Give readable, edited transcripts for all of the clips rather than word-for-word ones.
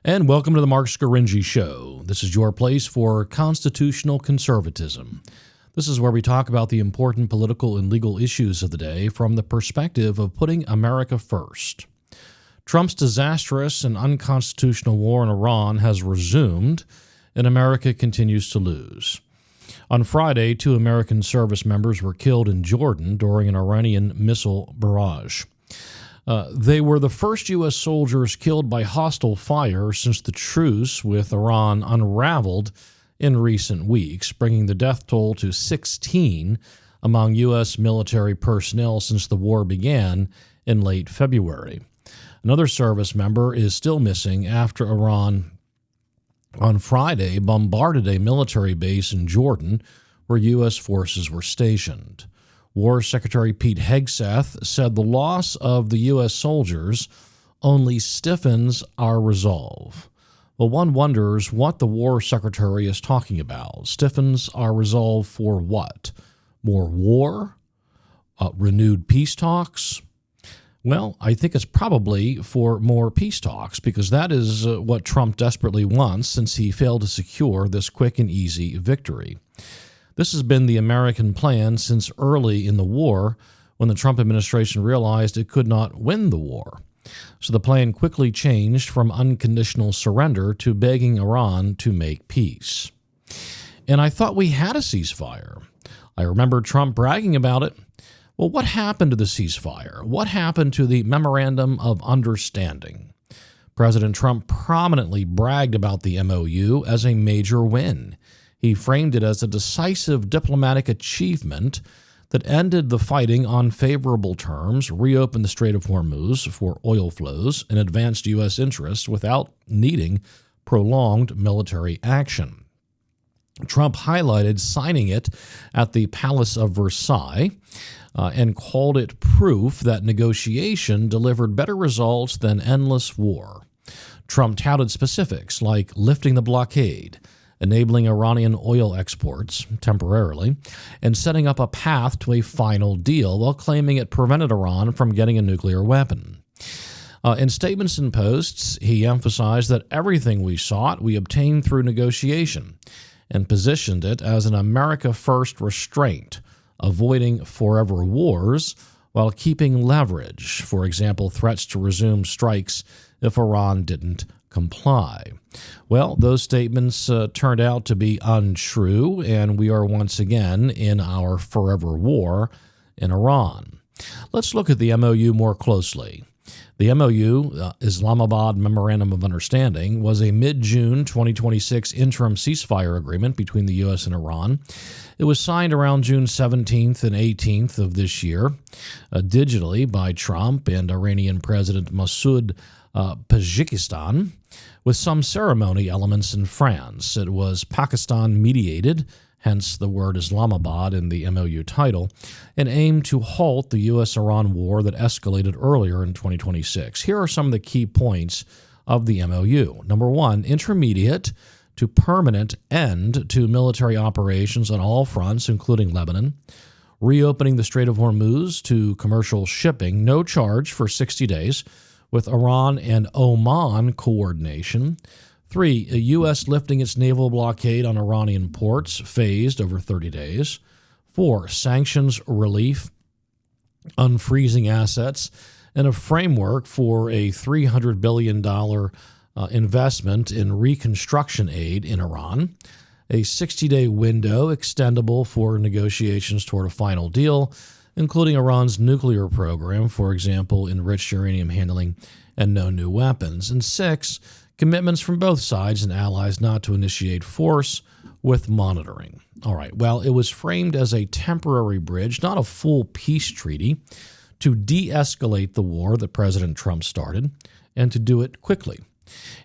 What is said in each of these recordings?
And welcome to the Marc Scaringi Show. This is your place for constitutional conservatism. This is where we talk about the important political and legal issues of the day from the perspective of putting America first. Trump's disastrous and unconstitutional war in Iran has resumed, and America continues to lose. On Friday, 2 American service members were killed in Jordan during an Iranian missile barrage. They were the first U.S. soldiers killed by hostile fire since the truce with Iran unraveled in recent weeks, bringing the death toll to 16 among U.S. military personnel since the war began in late February. Another service member is still missing after Iran on Friday bombarded a military base in Jordan where U.S. forces were stationed. War Secretary Pete Hegseth said the loss of the U.S. soldiers only stiffens our resolve. Well, one wonders what the War Secretary is talking about. Stiffens our resolve for what? More war? Renewed peace talks? Well, I think it's probably for more peace talks, because that is what Trump desperately wants since he failed to secure this quick and easy victory. This has been the American plan since early in the war, when the Trump administration realized it could not win the war. So the plan quickly changed from unconditional surrender to begging Iran to make peace. And I thought we had a ceasefire. I remember Trump bragging about it. Well, what happened to the ceasefire? What happened to the Memorandum of Understanding? President Trump prominently bragged about the MOU as a major win. He framed it as a decisive diplomatic achievement that ended the fighting on favorable terms, reopened the Strait of Hormuz for oil flows, and advanced U.S. interests without needing prolonged military action. Trump highlighted signing it at the Palace of Versailles and called it proof that negotiation delivered better results than endless war. Trump touted specifics like lifting the blockade, enabling Iranian oil exports temporarily, and setting up a path to a final deal while claiming it prevented Iran from getting a nuclear weapon. In statements and posts, he emphasized that everything we sought we obtained through negotiation and positioned it as an America-first restraint, avoiding forever wars while keeping leverage, for example, threats to resume strikes if Iran didn't comply. Well, those statements turned out to be untrue, and we are once again in our forever war in Iran. Let's look at the MOU more closely. The MOU, Islamabad Memorandum of Understanding, was a mid-June 2026 interim ceasefire agreement between the U.S. and Iran. It was signed around June 17th and 18th of this year, digitally by Trump and Iranian President Masoud Pezeshkian, with some ceremony elements in France. It was Pakistan-mediated, hence the word Islamabad in the MOU title, and aimed to halt the U.S.-Iran war that escalated earlier in 2026. Here are some of the key points of the MOU. Number 1, intermediate to permanent end to military operations on all fronts, including Lebanon. Reopening the Strait of Hormuz to commercial shipping, no charge for 60 days, with Iran and Oman coordination. 3, the U.S. lifting its naval blockade on Iranian ports, phased over 30 days. 4, sanctions relief, unfreezing assets, and a framework for a $300 billion investment in reconstruction aid in Iran. A 60-day window extendable for negotiations toward a final deal, including Iran's nuclear program, for example, enriched uranium handling and no new weapons. And 6, commitments from both sides and allies not to initiate force with monitoring. All right, well, it was framed as a temporary bridge, not a full peace treaty, to de-escalate the war that President Trump started and to do it quickly.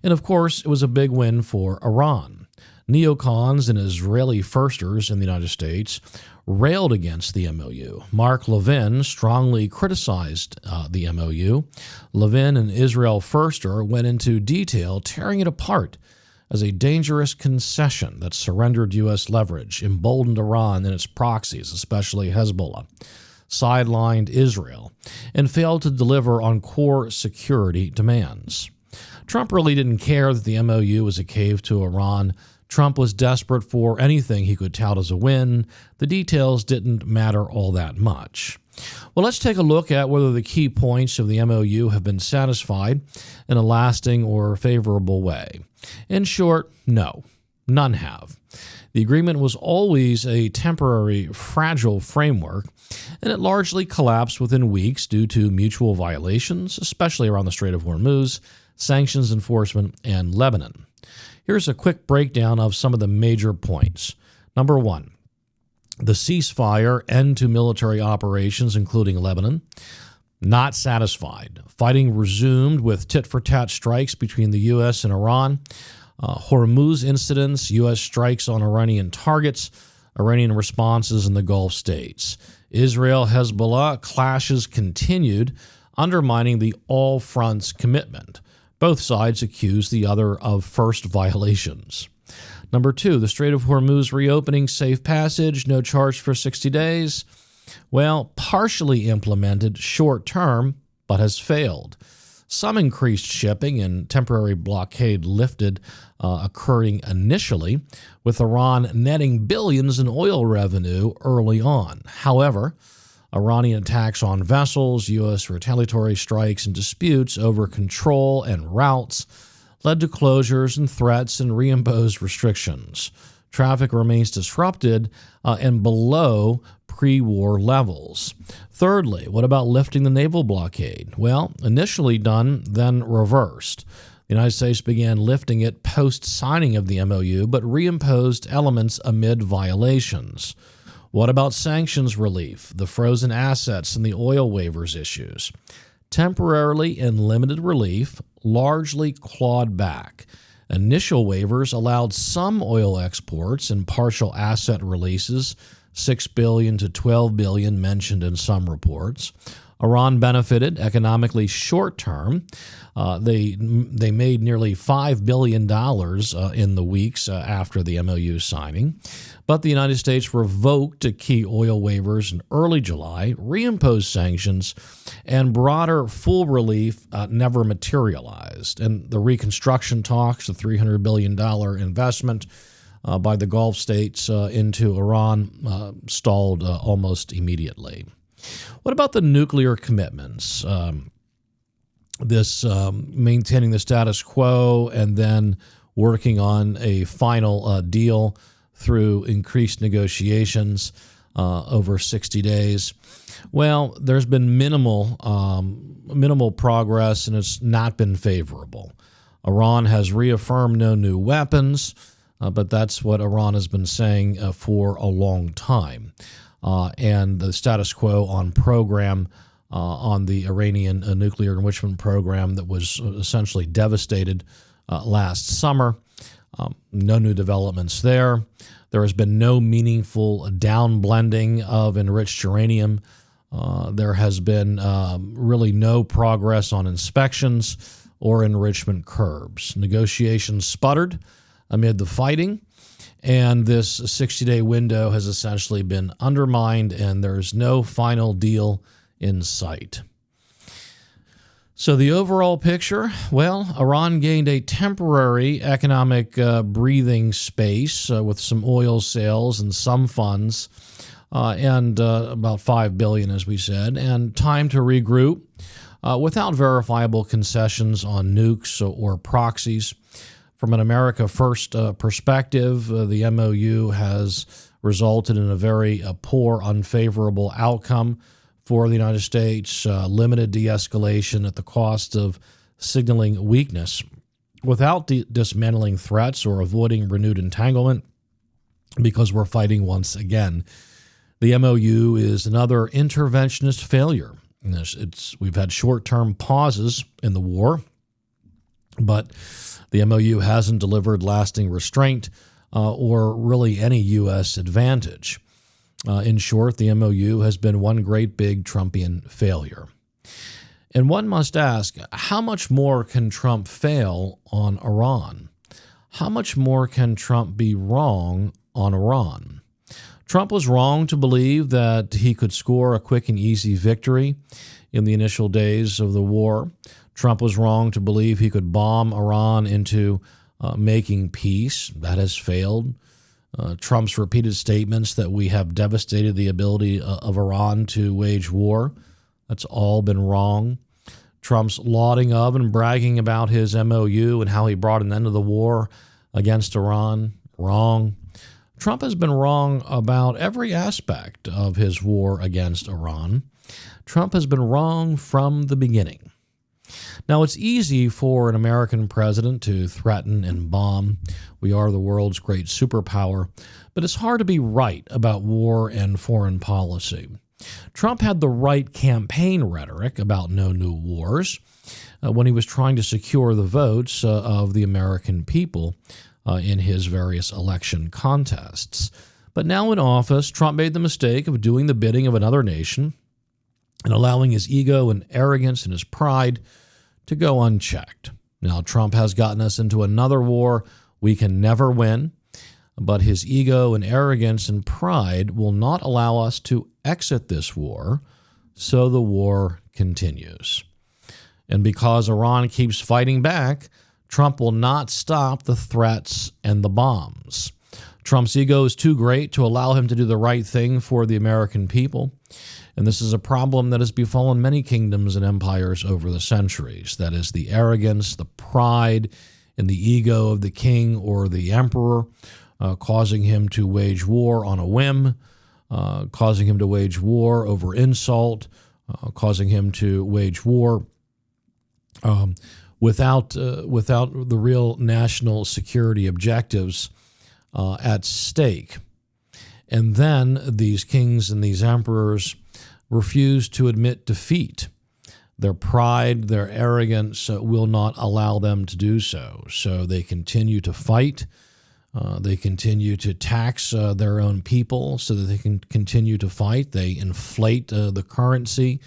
And of course, it was a big win for Iran. Neocons and Israeli firsters in the United States railed against the MOU. Mark Levin strongly criticized the MOU. Levin, an Israel firster, went into detail, tearing it apart as a dangerous concession that surrendered U.S. leverage, emboldened Iran and its proxies, especially Hezbollah, sidelined Israel, and failed to deliver on core security demands. Trump really didn't care that the MOU was a cave to Iran. Trump was desperate for anything he could tout as a win. The details didn't matter all that much. Well, let's take a look at whether the key points of the MOU have been satisfied in a lasting or favorable way. In short, no, none have. The agreement was always a temporary, fragile framework, and it largely collapsed within weeks due to mutual violations, especially around the Strait of Hormuz, sanctions enforcement, and Lebanon. Here's a quick breakdown of some of the major points. Number one, the ceasefire, end to military operations, including Lebanon. Not satisfied. Fighting resumed with tit-for-tat strikes between the U.S. and Iran. Hormuz incidents, U.S. strikes on Iranian targets, Iranian responses in the Gulf states. Israel-Hezbollah clashes continued, undermining the all-fronts commitment. Both sides accuse the other of first violations. Number two, the Strait of Hormuz reopening safe passage, no charge for 60 days. Well, partially implemented short term, but has failed. Some increased shipping and temporary blockade lifted occurring initially, with Iran netting billions in oil revenue early on. However, Iranian attacks on vessels, U.S. retaliatory strikes, and disputes over control and routes led to closures and threats and reimposed restrictions. Traffic remains disrupted and below pre-war levels. Thirdly, what about lifting the naval blockade? Well, initially done, then reversed. The United States began lifting it post-signing of the MOU, but reimposed elements amid violations. What about sanctions relief, the frozen assets, and the oil waivers issues? Temporarily and limited relief, largely clawed back. Initial waivers allowed some oil exports and partial asset releases, $6 billion to $12 billion mentioned in some reports. Iran benefited economically short term. They made nearly $5 billion in the weeks after the MOU signing. But the United States revoked key oil waivers in early July, reimposed sanctions, and broader full relief never materialized. And the reconstruction talks, the $300 billion investment by the Gulf states into Iran, stalled almost immediately. What about the nuclear commitments? Maintaining the status quo and then working on a final deal through increased negotiations over 60 days. Well, there's been minimal progress, and it's not been favorable. Iran has reaffirmed no new weapons, but that's what Iran has been saying for a long time. And the status quo on program on the Iranian nuclear enrichment program that was essentially devastated last summer. No new developments there. There has been no meaningful downblending of enriched uranium. There has been really no progress on inspections or enrichment curbs. Negotiations sputtered amid the fighting, and this 60-day window has essentially been undermined, and there's no final deal in sight. So the overall picture, well, Iran gained a temporary economic breathing space with some oil sales and some funds, and about $5 billion, as we said, and time to regroup without verifiable concessions on nukes or proxies. From an America First perspective, the MOU has resulted in a very poor, unfavorable outcome for the United States, limited de-escalation at the cost of signaling weakness without dismantling threats or avoiding renewed entanglement, because we're fighting once again. The MOU is another interventionist failure. We've had short-term pauses in the war, but the MOU hasn't delivered lasting restraint or really any U.S. advantage. In short, the MOU has been one great big Trumpian failure. And one must ask, how much more can Trump fail on Iran? How much more can Trump be wrong on Iran? Trump was wrong to believe that he could score a quick and easy victory in the initial days of the war. Trump was wrong to believe he could bomb Iran into making peace. That has failed. Trump's repeated statements that we have devastated the ability of Iran to wage war, that's all been wrong. Trump's lauding of and bragging about his MOU and how he brought an end to the war against Iran, wrong. Trump has been wrong about every aspect of his war against Iran. Trump has been wrong from the beginning. Now, it's easy for an American president to threaten and bomb. We are the world's great superpower, but it's hard to be right about war and foreign policy. Trump had the right campaign rhetoric about no new wars when he was trying to secure the votes of the American people in his various election contests. But now in office, Trump made the mistake of doing the bidding of another nation and allowing his ego and arrogance and his pride to go unchecked. Now, Trump has gotten us into another war we can never win, but his ego and arrogance and pride will not allow us to exit this war, so the war continues. And because Iran keeps fighting back, Trump will not stop the threats and the bombs. Trump's ego is too great to allow him to do the right thing for the American people. And this is a problem that has befallen many kingdoms and empires over the centuries. That is the arrogance, the pride, and the ego of the king or the emperor, causing him to wage war on a whim, causing him to wage war over insult, causing him to wage war without the real national security objectives at stake. And then these kings and these emperors refuse to admit defeat. Their pride, their arrogance will not allow them to do so. So they continue to fight. They continue to tax their own people so that they can continue to fight. They inflate the currency,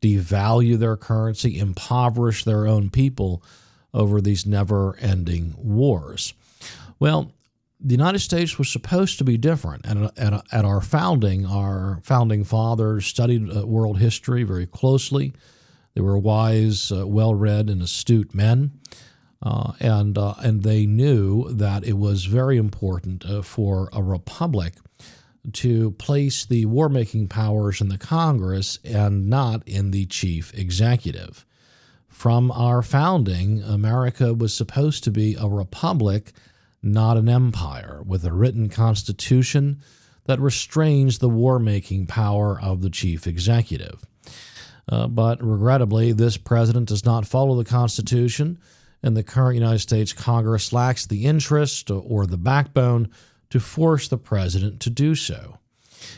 devalue their currency, impoverish their own people over these never-ending wars. Well, the United States was supposed to be different. At our founding fathers studied world history very closely. They were wise, well-read, and astute men, and they knew that it was very important for a republic to place the war-making powers in the Congress and not in the chief executive. From our founding, America was supposed to be a republic, not an empire, with a written constitution that restrains the war-making power of the chief executive. But regrettably, this president does not follow the Constitution, and the current United States Congress lacks the interest or the backbone to force the president to do so.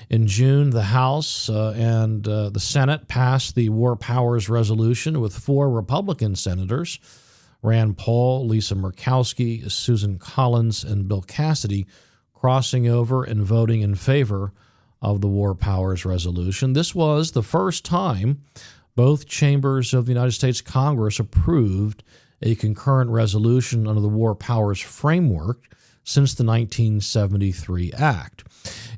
In June, the House and the Senate passed the War Powers Resolution with 4 Republican senators, Rand Paul, Lisa Murkowski, Susan Collins, and Bill Cassidy, crossing over and voting in favor of the War Powers Resolution. This was the first time both chambers of the United States Congress approved a concurrent resolution under the War Powers Framework since the 1973 Act.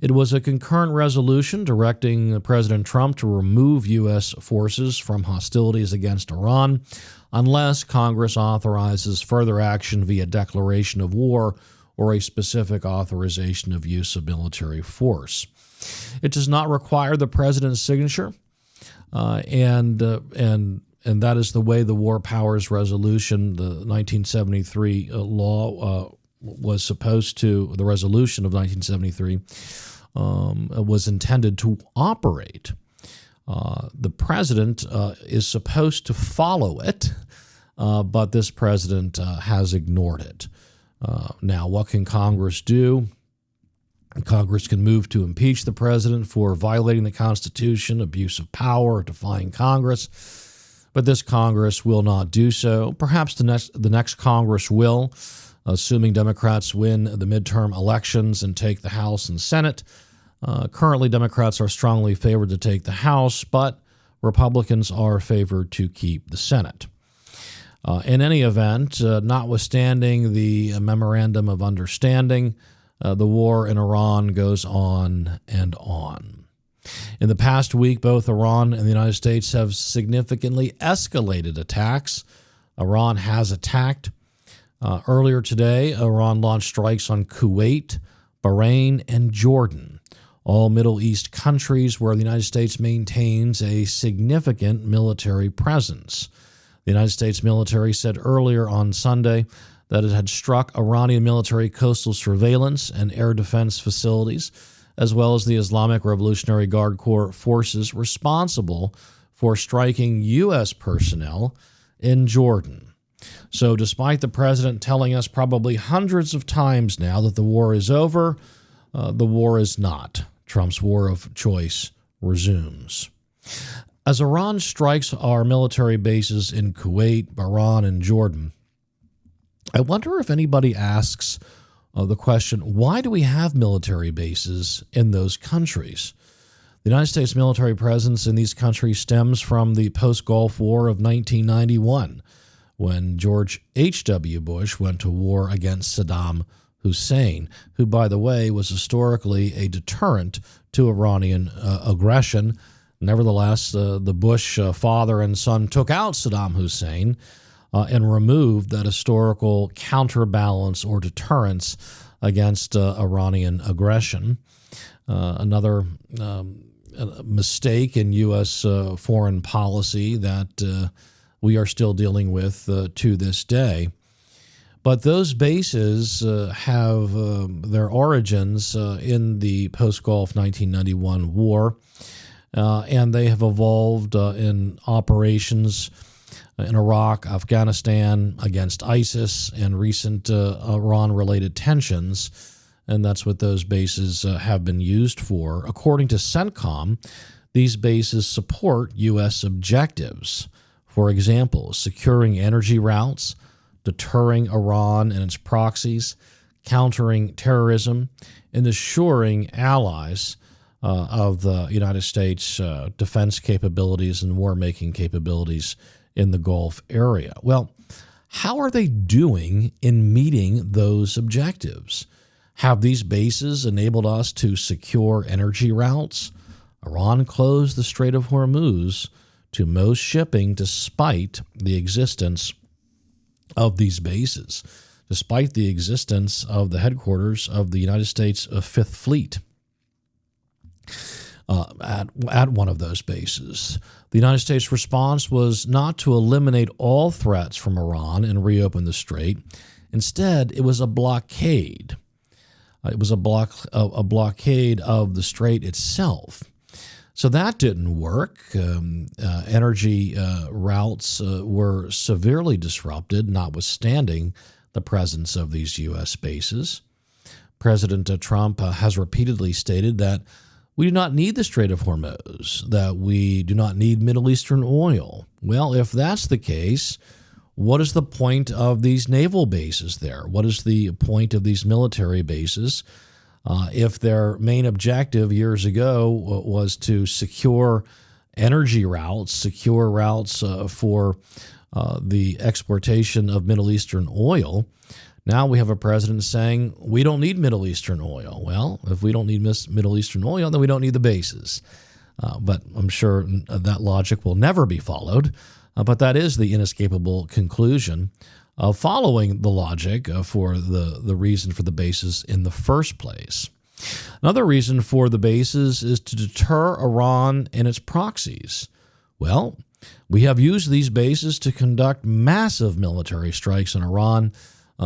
It was a concurrent resolution directing President Trump to remove U.S. forces from hostilities against Iran unless Congress authorizes further action via declaration of war or a specific authorization of use of military force. It does not require the president's signature, and that is the way the War Powers Resolution, the 1973 law, was supposed to, the resolution of 1973, was intended to operate. The president is supposed to follow it, but this president has ignored it. Now, what can Congress do? Congress can move to impeach the president for violating the Constitution, abuse of power, defying Congress, but this Congress will not do so. Perhaps the next Congress will, assuming Democrats win the midterm elections and take the House and Senate. Currently, Democrats are strongly favored to take the House, but Republicans are favored to keep the Senate. In any event, notwithstanding the Memorandum of Understanding, the war in Iran goes on and on. In the past week, both Iran and the United States have significantly escalated attacks. Iran has attacked. Earlier today, Iran launched strikes on Kuwait, Bahrain, and Jordan, all Middle East countries where the United States maintains a significant military presence. The United States military said earlier on Sunday that it had struck Iranian military coastal surveillance and air defense facilities, as well as the Islamic Revolutionary Guard Corps forces responsible for striking U.S. personnel in Jordan. So despite the president telling us probably hundreds of times now that the war is over, the war is not. Trump's war of choice resumes. As Iran strikes our military bases in Kuwait, Bahrain, and Jordan, I wonder if anybody asks the question, why do we have military bases in those countries? The United States military presence in these countries stems from the post-Gulf War of 1991, when George H.W. Bush went to war against Saddam Hussein, who, by the way, was historically a deterrent to Iranian aggression. Nevertheless, the Bush father and son took out Saddam Hussein and removed that historical counterbalance or deterrence against Iranian aggression. Another mistake in U.S. foreign policy that we are still dealing with to this day. But those bases have their origins in the post-Gulf 1991 war, and they have evolved in operations in Iraq, Afghanistan, against ISIS, and recent Iran-related tensions, and that's what those bases have been used for. According to CENTCOM, these bases support U.S. objectives. For example, securing energy routes, deterring Iran and its proxies, countering terrorism, and assuring allies of the United States defense capabilities and war-making capabilities in the Gulf area. Well, how are they doing in meeting those objectives? Have these bases enabled us to secure energy routes? Iran closed the Strait of Hormuz to most shipping despite the existence of these bases, despite the existence of the headquarters of the United States Fifth Fleet at one of those bases. The United States response was not to eliminate all threats from Iran and reopen the strait. Instead, it was a blockade. It was a blockade of the strait itself. So that didn't work. Energy routes were severely disrupted, notwithstanding the presence of these U.S. bases. President Trump has repeatedly stated that we do not need the Strait of Hormuz, that we do not need Middle Eastern oil. Well, if that's the case, what is the point of these naval bases there? What is the point of these military bases? If their main objective years ago was to secure energy routes, secure routes for the exportation of Middle Eastern oil, now we have a president saying we don't need Middle Eastern oil. Well, if we don't need Middle Eastern oil, then we don't need the bases. But I'm sure that logic will never be followed. But that is the inescapable conclusion of following the logic for the reason for the bases in the first place. Another reason for the bases is to deter Iran and its proxies. Well, we have used these bases to conduct massive military strikes on Iran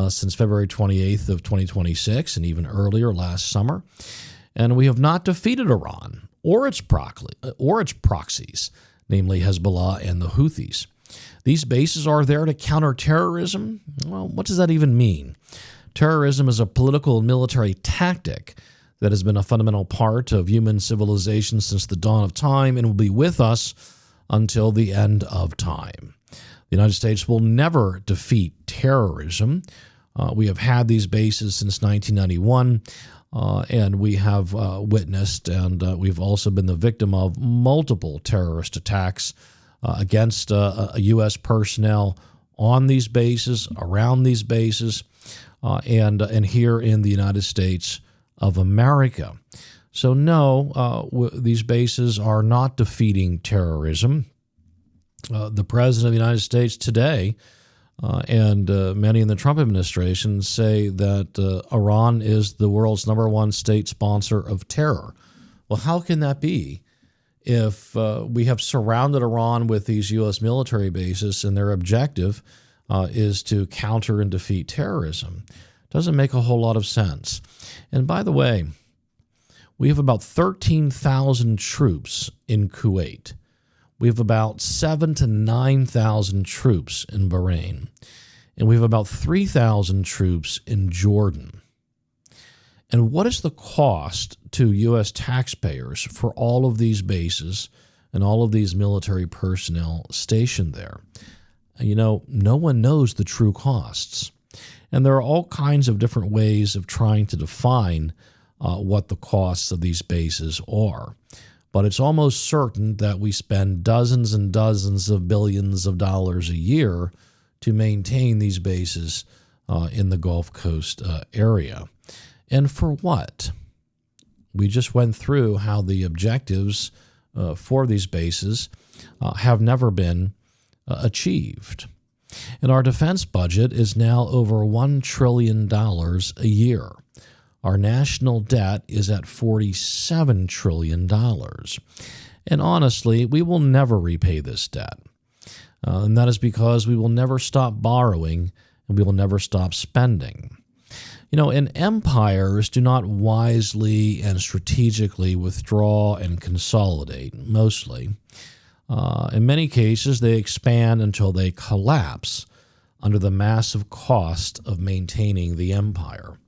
since February 28th of 2026 and even earlier last summer. And we have not defeated Iran or its proxies, namely Hezbollah and the Houthis. These bases are there to counter terrorism. Well, what does that even mean? Terrorism is a political and military tactic that has been a fundamental part of human civilization since the dawn of time and will be with us until the end of time. The United States will never defeat terrorism. We have had these bases since 1991, and we have witnessed and we've also been the victim of multiple terrorist attacks against U.S. personnel on these bases, around these bases, and here in the United States of America. So no, these bases are not defeating terrorism. The President of the United States today and many in the Trump administration say that Iran is the world's #1 state sponsor of terror. Well, how can that be if we have surrounded Iran with these U.S. military bases and their objective is to counter and defeat terrorism? Doesn't make a whole lot of sense. And by the way, we have about 13,000 troops in Kuwait. We have about 7,000 to 9,000 troops in Bahrain. And we have about 3,000 troops in Jordan. And what is the cost to U.S. taxpayers for all of these bases and all of these military personnel stationed there? You know, no one knows the true costs. And there are all kinds of different ways of trying to define what the costs of these bases are. But it's almost certain that we spend dozens and dozens of billions of dollars a year to maintain these bases in the Gulf Coast area. And for what? We just went through how the objectives for these bases have never been achieved. And our defense budget is now over $1 trillion a year. Our national debt is at $47 trillion. And honestly, we will never repay this debt. And that is because we will never stop borrowing and we will never stop spending. You know, and empires do not wisely and strategically withdraw and consolidate, mostly. In many cases, they expand until they collapse under the massive cost of maintaining the empire.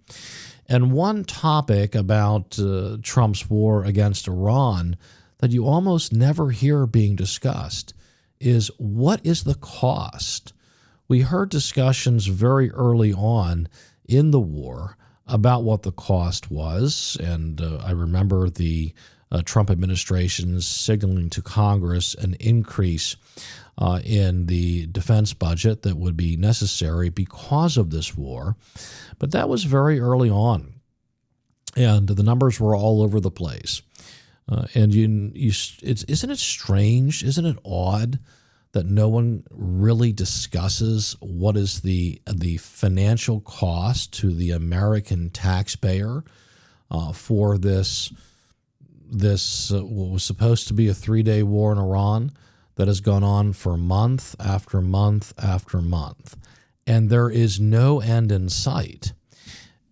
And one topic about Trump's war against Iran that you almost never hear being discussed is what is the cost? We heard discussions very early on in the war about what the cost was, and I remember the Trump administration signaling to Congress an increase in the defense budget that would be necessary because of this war. But that was very early on, and the numbers were all over the place. Isn't it strange? Isn't it odd that no one really discusses what is the financial cost to the American taxpayer for this what was supposed to be a 3-day war in Iran that has gone on for month after month after month, and there is no end in sight.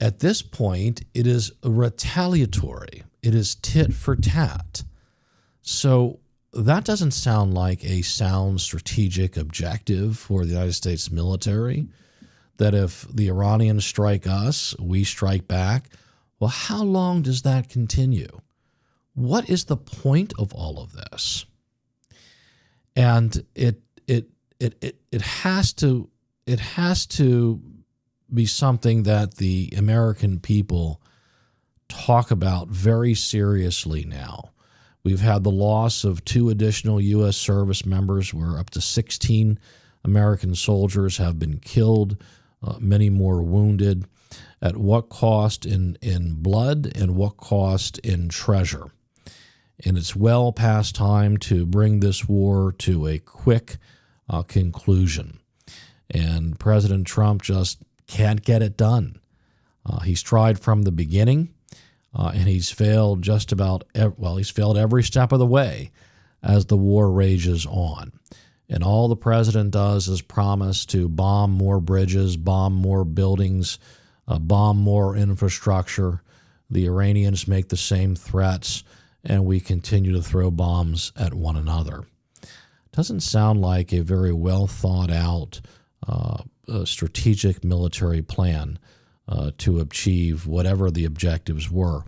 At this point, it is retaliatory. It is tit for tat. So that doesn't sound like a sound strategic objective for the United States military, that if the Iranians strike us, we strike back. Well, how long does that continue? What is the point of all of this? And it has to be something that the American people talk about very seriously now. We've had the loss of 2 additional U.S. service members, where up to 16 American soldiers have been killed, many more wounded. At what cost in blood and what cost in treasure? And it's well past time to bring this war to a quick conclusion. And President Trump just can't get it done. He's tried from the beginning, and he's failed he's failed every step of the way as the war rages on. And all the president does is promise to bomb more bridges, bomb more buildings, bomb more infrastructure. The Iranians make the same threats, and we continue to throw bombs at one another. Doesn't sound like a very well thought out strategic military plan to achieve whatever the objectives were.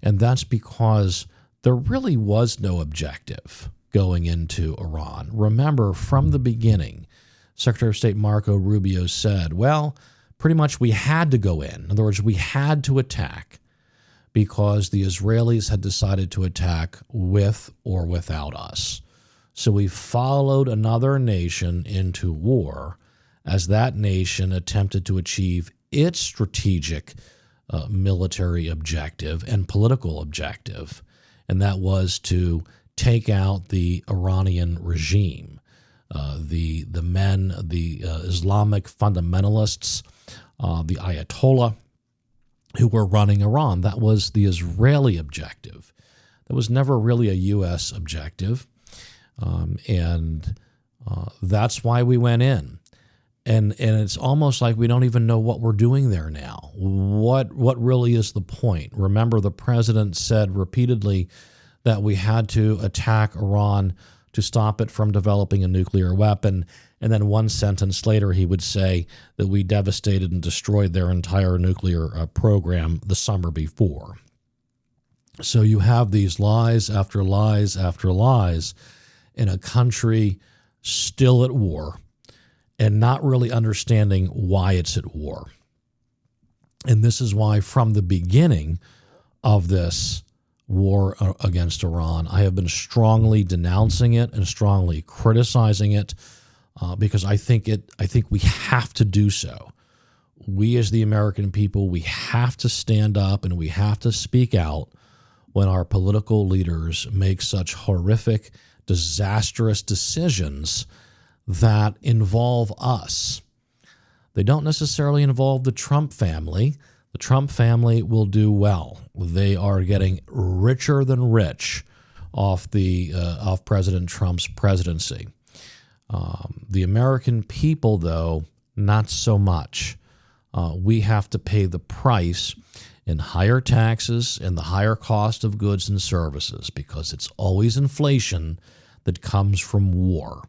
And that's because there really was no objective going into Iran. Remember, from the beginning, Secretary of State Marco Rubio said, well, pretty much we had to go in. In other words, we had to attack because the Israelis had decided to attack with or without us. So we followed another nation into war as that nation attempted to achieve its strategic military objective and political objective, and that was to take out the Iranian regime, the Islamic fundamentalists, the Ayatollah who were running Iran. That was the Israeli objective. That was never really a U.S. objective, and that's why we went in. And it's almost like we don't even know what we're doing there now. What really is the point? Remember, the president said repeatedly that we had to attack Iran to stop it from developing a nuclear weapon. And then one sentence later, he would say that we devastated and destroyed their entire nuclear program the summer before. So you have these lies after lies after lies in a country still at war and not really understanding why it's at war. And this is why from the beginning of this war against Iran, I have been strongly denouncing it and strongly criticizing it because I think we have to do so. We as the American people, we have to stand up and we have to speak out when our political leaders make such horrific, disastrous decisions that involve us. They don't necessarily involve the Trump family. The Trump family will do well. They are getting richer than rich off President Trump's presidency. The American people, though, not so much. We have to pay the price in higher taxes and the higher cost of goods and services because it's always inflation that comes from war.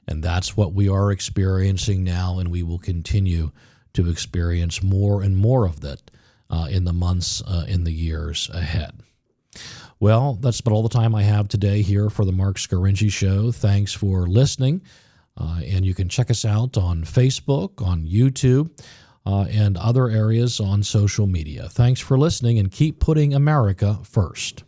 And that's what we are experiencing now, and we will continue to experience more and more of that in the months, in the years ahead. Well, that's about all the time I have today here for the Marc Scaringi Show. Thanks for listening, and you can check us out on Facebook, on YouTube, and other areas on social media. Thanks for listening, and keep putting America first.